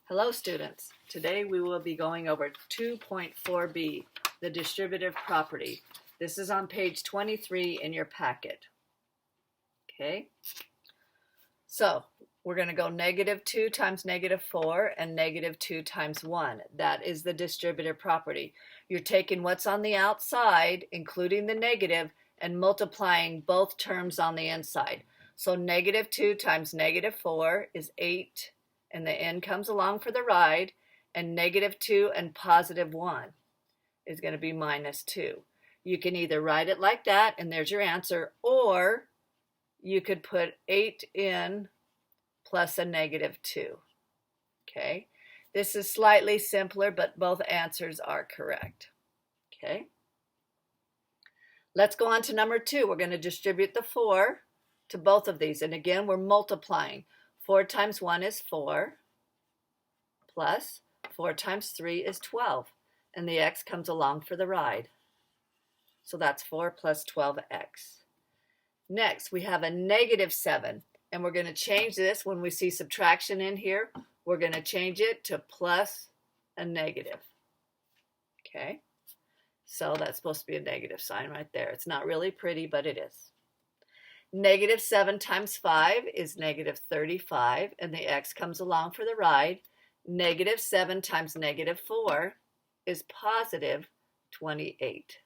Hello students, today we will be going over 2.4b, the distributive property. This is on page 23 in your packet. Okay, so we're going to go -2 times -4 and -2 times 1. That is the distributive property. You're taking what's on the outside, including the negative, and multiplying both terms on the inside. So -2 times -4 is 8. And the n comes along for the ride, and -2 and +1 is going to be -2. You can either write it like that, and there's your answer, or you could put 8 in plus a -2. Okay, this is slightly simpler, but both answers are correct. Okay, let's go on to number 2. We're going to distribute the 4 to both of these, and again, we're multiplying. 4 times 1 is 4, plus 4 times 3 is 12, and the x comes along for the ride. So that's 4 plus 12x. Next, we have a -7, and we're going to change this when we see subtraction in here. We're going to change it to plus a negative. Okay, so that's supposed to be a negative sign right there. It's not really pretty, but it is. -7 times 5 is -35, and the x comes along for the ride. -7 times -4 is +28.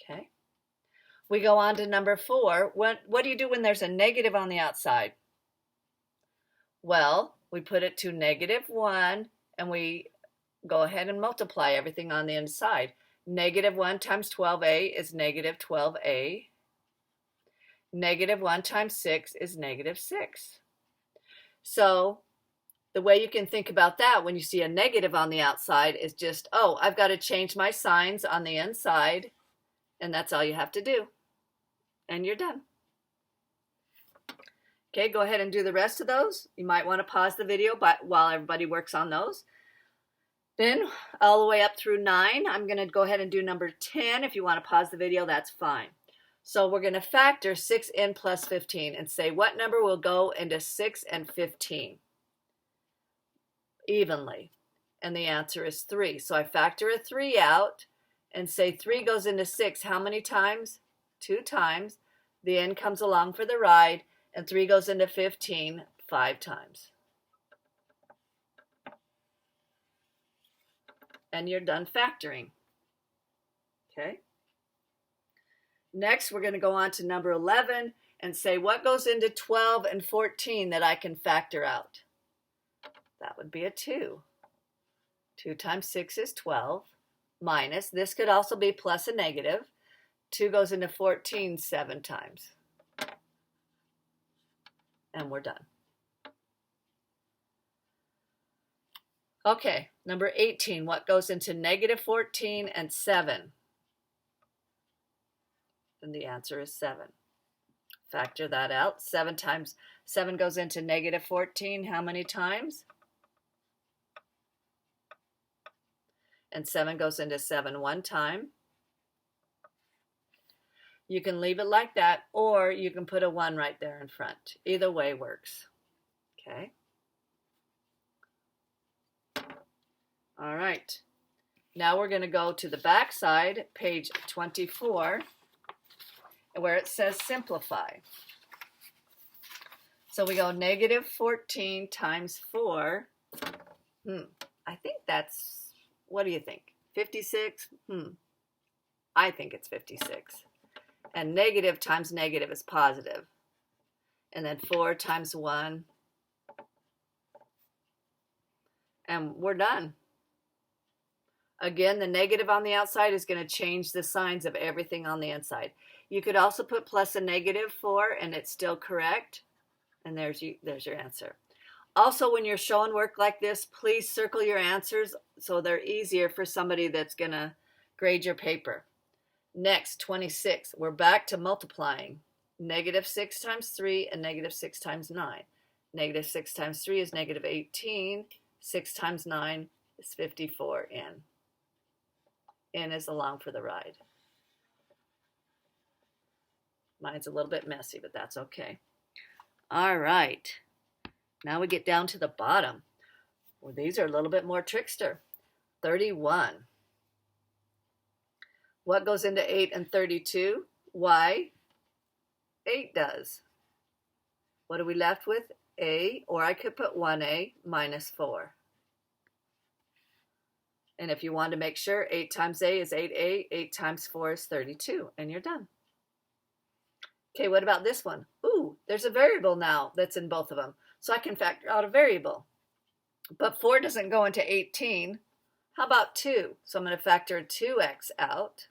Okay. We go on to number 4. What do you do when there's a negative on the outside? Well, we put it to -1, and we go ahead and multiply everything on the inside. -1 times 12a is -12a. -1 times 6 is -6. So the way you can think about that when you see a negative on the outside is just, oh, I've got to change my signs on the inside, and that's all you have to do. And you're done. Okay, go ahead and do the rest of those. You might want to pause the video while everybody works on those. Then all the way up through 9, I'm going to go ahead and do number 10. If you want to pause the video, that's fine. So we're going to factor 6n plus 15 and say what number will go into 6 and 15 evenly. And the answer is 3. So I factor a 3 out and say 3 goes into 6 how many times? 2 times. The n comes along for the ride, and 3 goes into 15 5 times. And you're done factoring. Okay. Next, we're going to go on to number 11 and say what goes into 12 and 14 that I can factor out. That would be a 2. 2 times 6 is 12, minus, this could also be plus a negative. 2 goes into 14 7 times. And we're done. Okay, number 18, what goes into -14 and 7? And the answer is 7. Factor that out. 7 times 7 goes into -14 how many times? And 7 goes into 7 one time. You can leave it like that, or you can put a 1 right there in front. Either way works. Okay. All right, now we're going to go to the back side, page 24, where it says simplify. So we go -14 times 4. I think that's, what do you think? 56? I think it's 56. And negative times negative is positive. And then 4 times 1. And we're done. Again, the negative on the outside is going to change the signs of everything on the inside. You could also put plus a -4 and it's still correct. And there's your answer. Also, when you're showing work like this, please circle your answers so they're easier for somebody that's going to grade your paper. Next, 26. We're back to multiplying. -6 times 3 and -6 times 9. -6 times 3 is -18. 6 times 9 is 54n. N is along for the ride. Mine's a little bit messy, but that's okay. All right. Now we get down to the bottom. Well, these are a little bit more trickster. 31. What goes into 8 and 32? Why? 8 does. What are we left with? A, or I could put 1A minus 4. And if you want to make sure, 8 times A is 8A, 8 times 4 is 32, and you're done. Okay, what about this one? Ooh, there's a variable now that's in both of them, so I can factor out a variable. But 4 doesn't go into 18. How about 2? So I'm going to factor 2x out,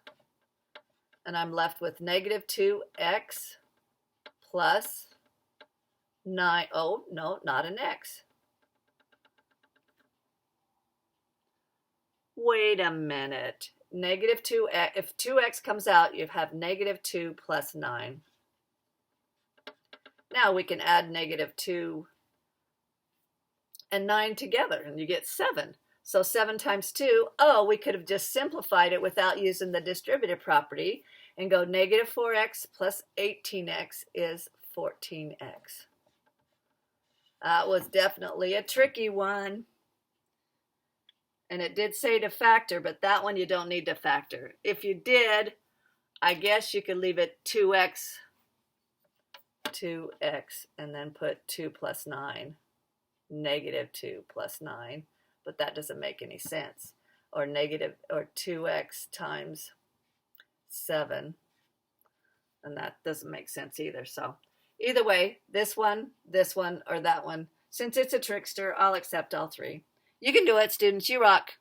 and I'm left with negative 2x plus 9. Oh, no, not an x. Wait a minute. Negative 2x, if 2x comes out, you have negative 2 plus 9. Now we can add negative 2 and 9 together, and you get 7. So 7 times 2, oh, we could have just simplified it without using the distributive property and go negative 4x plus 18x is 14x. That was definitely a tricky one. And it did say to factor, but that one you don't need to factor. If you did, I guess you could leave it 2x, and then put 2 plus 9, negative 2 plus 9, but that doesn't make any sense. Or 2x times 7, and that doesn't make sense either. So either way, this one, or that one, since it's a trickster, I'll accept all three. You can do it, students. You rock.